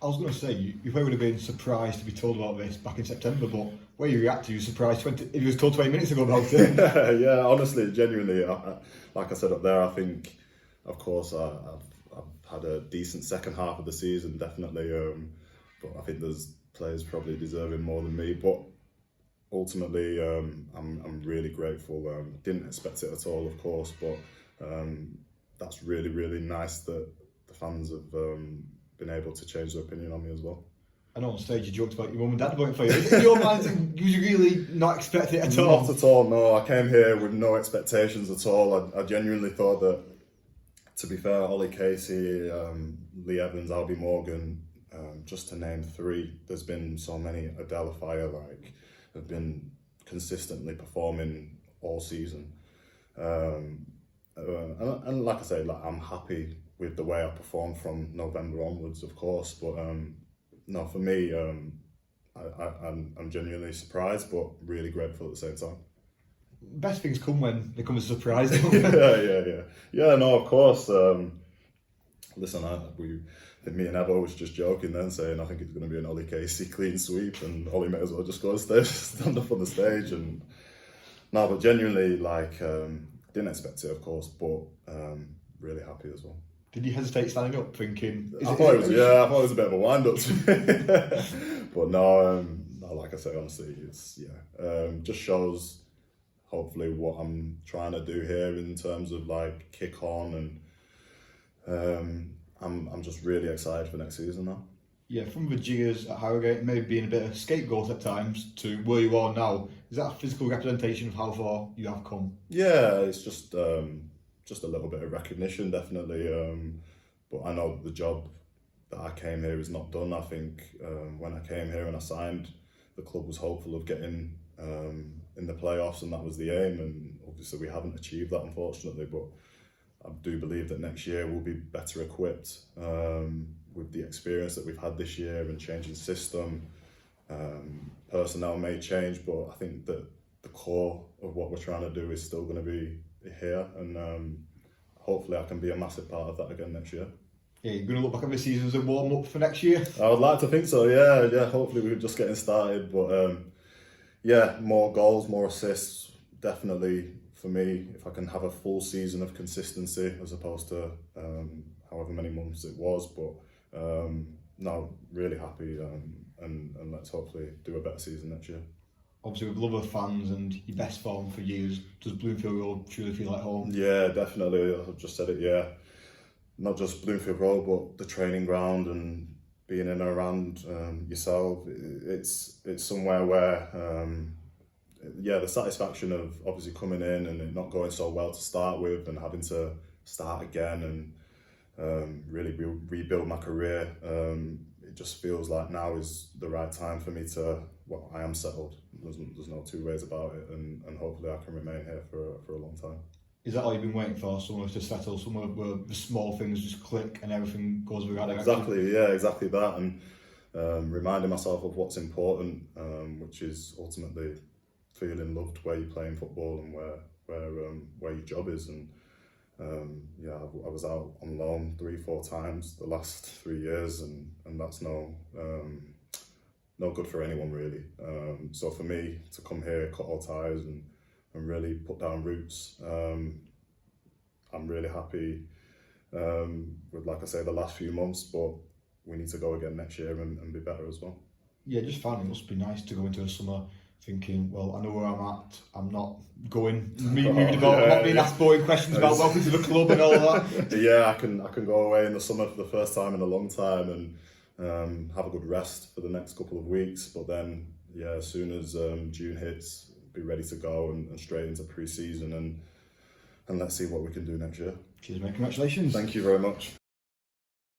I was going to say, you probably would have been surprised to be told about this back in September, but where you reacted, you were surprised if you was told 20 minutes ago about it. Yeah, honestly, genuinely, like I said up there, I think, of course, I've had a decent second half of the season, definitely. But I think there's players probably deserving more than me. But ultimately, I'm really grateful. Didn't expect it at all, of course, but that's really, really nice that the fans have been able to change their opinion on me as well. I know on stage you joked about your mum and dad voting for you. In your mind, you really not expect it at all? Not at all, no. I came here with no expectations at all. I genuinely thought that, to be fair, Ollie Casey, Lee Evans, Albie Morgan, just to name three, there's been so many. Adela Fire, have been consistently performing all season. And like I say, I'm happy with the way I performed from November onwards, of course. But no, for me, I'm genuinely surprised, but really grateful at the same time. Best things come when they come as a surprise. Yeah. No, of course. Listen, I think me and Evo was just joking then, saying I think it's going to be an Ollie Casey clean sweep, and Ollie may as well just go on stage, stand up on the stage, and no, but genuinely, didn't expect it, of course, but really happy as well. Did you hesitate standing up, thinking? I thought it was a bit of a wind up to me, but no, like I say, honestly, it's just shows hopefully what I'm trying to do here in terms of kick on, and I'm just really excited for next season now. Yeah, from the jeers at Harrogate, maybe being a bit of a scapegoat at times, to where you are now, is that a physical representation of how far you have come? Yeah, it's just a little bit of recognition, definitely. But I know the job that I came here is not done. I think when I came here and I signed, the club was hopeful of getting in the playoffs, and that was the aim. And obviously we haven't achieved that, unfortunately. But I do believe that next year we'll be better equipped with the experience that we've had this year and changing system. Personnel may change, but I think that the core of what we're trying to do is still going to be here, and hopefully I can be a massive part of that again next year. Yeah, you're going to look back at the season as a warm up for next year? I would like to think so, yeah. Hopefully we're just getting started, but more goals, more assists, definitely for me. If I can have a full season of consistency as opposed to however many months it was, but no, really happy, and let's hopefully do a better season next year. Obviously, with love of fans and your best form for years, does Bloomfield Road truly feel like home? Yeah, definitely. I've just said it, yeah. Not just Bloomfield Road, but the training ground and being in and around yourself. It's somewhere where, the satisfaction of obviously coming in and it not going so well to start with and having to start again and really rebuild my career. It just feels like now is the right time for me to, I am settled. There's no two ways about it, and hopefully I can remain here for a long time. Is that all you've been waiting for? Somewhere to settle, somewhere where the small things just click and everything goes the right direction? Exactly, yeah, exactly that, and reminding myself of what's important, which is ultimately feeling loved where you're playing football and where your job is. And I was out on loan 3-4 times the last 3 years, and that's no good for anyone really. So for me to come here, cut all ties, and really put down roots, I'm really happy with, like I say, the last few months, but we need to go again next year and be better as well. Yeah, just found it must be nice to go into a summer thinking, well, I know where I'm at, I'm not going, moving about, I'm not being asked boring questions about welcome to the club and all that. Yeah, I can go away in the summer for the first time in a long time and have a good rest for the next couple of weeks, but then, yeah, as soon as June hits, be ready to go and straight into pre-season, and let's see what we can do next year. Cheers, mate. Congratulations. Thank you very much.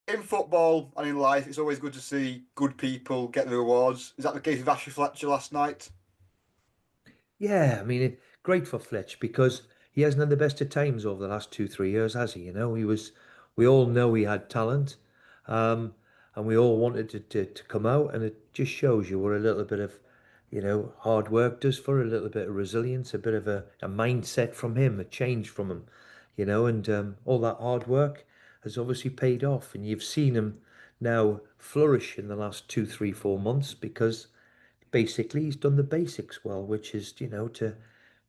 In football and in life, it's always good to see good people get the rewards. Is that the case with Ashley Fletcher last night? Yeah, I mean, great for Fletch because he hasn't had the best of times over the last 2-3 years, has he? We all know he had talent, and we all wanted to come out, and it just shows you what a little bit of, hard work does for a little bit of resilience, a bit of a mindset from him, a change from him, and all that hard work has obviously paid off, and you've seen him now flourish in the last 2, 3, 4 months because basically he's done the basics well, which is, to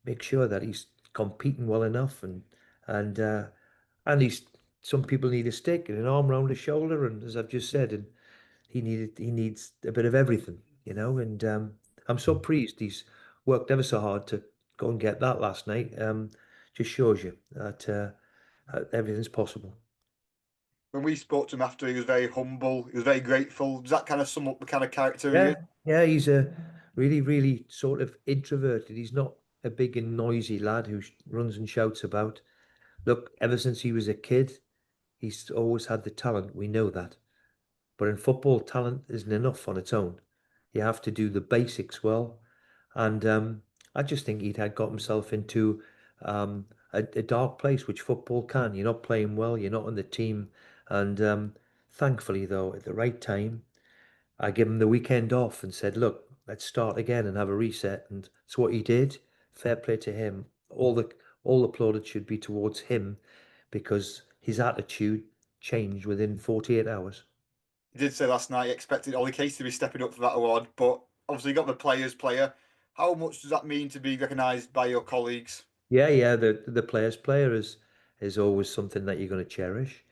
make sure that he's competing well enough and and he's some people need a stick and an arm round the shoulder, and as I've just said, and he needs a bit of everything, and I'm so pleased he's worked ever so hard to go and get that last night. Just shows you that everything's possible. When we spoke to him after, he was very humble. He was very grateful. Does that kind of sum up the kind of character he Yeah, is? yeah, he's a really, really sort of introverted. He's not a big and noisy lad who runs and shouts about. Look, ever since he was a kid, he's always had the talent. We know that. But in football, talent isn't enough on its own. You have to do the basics well. And I just think he'd had got himself into a dark place, which football can. You're not playing well, you're not on the team. And thankfully, though, at the right time, I gave him the weekend off and said, look, let's start again and have a reset. And it's what he did. Fair play to him. All the plaudits should be towards him because his attitude changed within 48 hours. He did say last night he expected Ollie Case to be stepping up for that award, but obviously you got the players' player. How much does that mean to be recognised by your colleagues? Yeah, yeah, the player's player is always something that you're going to cherish.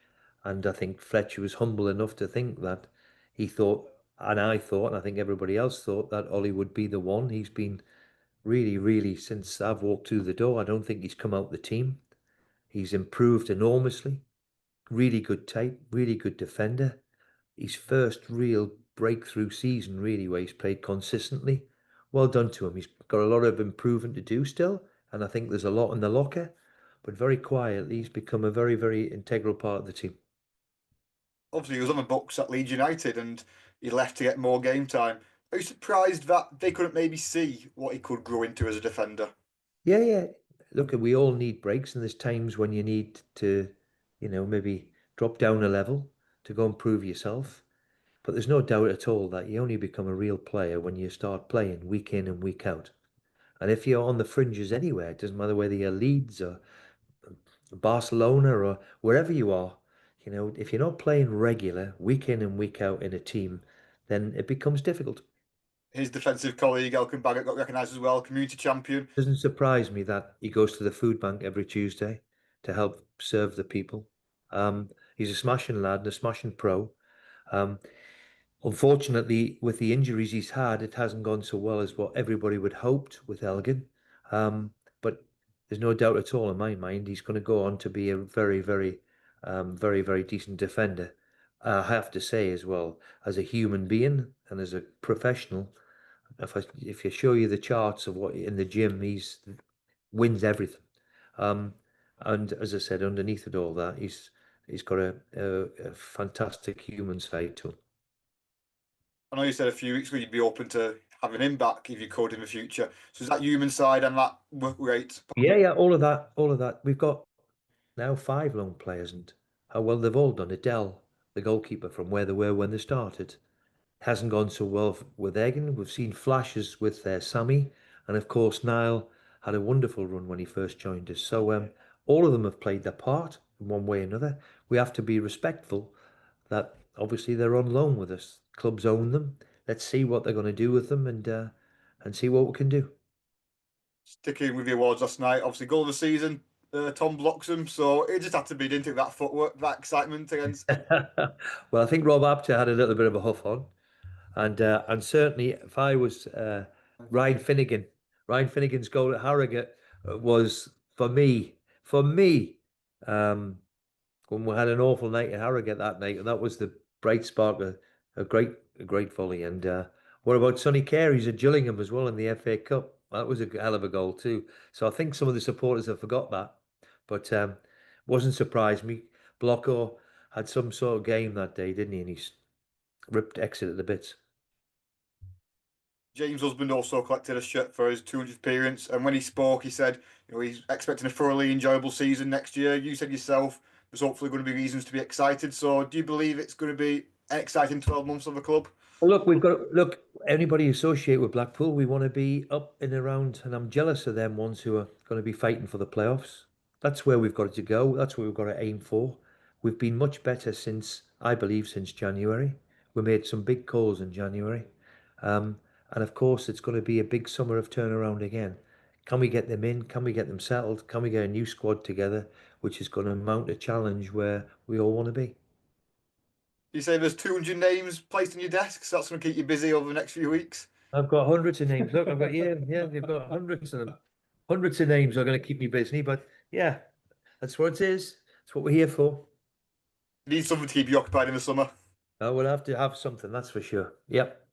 And I think Fletcher was humble enough to think that he thought, and I thought, and I think everybody else thought that Ollie would be the one. He's been really, really, since I've walked through the door, I don't think he's come out the team. He's improved enormously. Really good tape, really good defender. His first real breakthrough season, really, where he's played consistently. Well done to him. He's got a lot of improvement to do still, and I think there's a lot in the locker. But very quietly, he's become a very, very integral part of the team. Obviously, he was on the books at Leeds United and he left to get more game time. Are you surprised that they couldn't maybe see what he could grow into as a defender? Yeah, yeah. Look, we all need breaks, and there's times when you need to, maybe drop down a level to go and prove yourself. But there's no doubt at all that you only become a real player when you start playing week in and week out. And if you're on the fringes anywhere, it doesn't matter whether you're Leeds or Barcelona or wherever you are, if you're not playing regular week in and week out in a team, then it becomes difficult. His defensive colleague, Elkin Baggett, got recognised as well, community champion. Doesn't surprise me that he goes to the food bank every Tuesday to help serve the people. He's a smashing lad and a smashing pro. Um, Unfortunately, with the injuries he's had, it hasn't gone so well as what everybody would hoped with Elgin. But there's no doubt at all in my mind he's going to go on to be a very, very, very, very decent defender. I have to say as well, as a human being and as a professional, if you show you the charts of what in the gym, he's wins everything. Um, and as I said, underneath it all, that he's got a fantastic human side to him. I know you said a few weeks ago you'd be open to having him back if you could in the future. So is that human side and that work rate? Yeah, yeah, all of that, all of that. We've got now 5 lone players, and how well they've all done. Adele, the goalkeeper, from where they were when they started, hasn't gone so well with Egan. We've seen flashes with Sammy, and of course Niall had a wonderful run when he first joined us. So all of them have played their part in one way or another. We have to be respectful that obviously they're on loan with us. Clubs own them. Let's see what they're going to do with them and see what we can do. Sticking with the awards last night, obviously goal of the season, Tom Bloxham. So it just had to be, didn't it? That footwork, that excitement against. Well, I think Rob Apter had a little bit of a huff on. And certainly, if I was Ryan Finnegan, Ryan Finnegan's goal at Harrogate was for me, um, when we had an awful night at Harrogate that night, and that was the bright spark, a great volley. And what about Sonny Carey's at Gillingham as well in the FA Cup? That was a hell of a goal too. So I think some of the supporters have forgot that, but wasn't surprised me. Blocko had some sort of game that day, didn't he? And he's ripped Exeter to bits. James Husband also collected a shirt for his 200th appearance, and when he spoke, he said, he's expecting a thoroughly enjoyable season next year. You said yourself there's hopefully going to be reasons to be excited. So, do you believe it's going to be an exciting 12 months of the club? Well, look, look, anybody associated with Blackpool, we want to be up and around, and I'm jealous of them ones who are going to be fighting for the playoffs. That's where we've got to go. That's what we've got to aim for. We've been much better since I believe, since January. We made some big calls in January. And of course, it's going to be a big summer of turnaround again. Can we get them in? Can we get them settled? Can we get a new squad together, which is going to mount a challenge where we all want to be? You say there's 200 names placed on your desk, so that's going to keep you busy over the next few weeks. I've got hundreds of names. Look, I've got, yeah, they've got hundreds of them. Hundreds of names are going to keep me busy, but yeah, that's what it is. That's what we're here for. You need something to keep you occupied in the summer. We'll have to have something, that's for sure. Yep.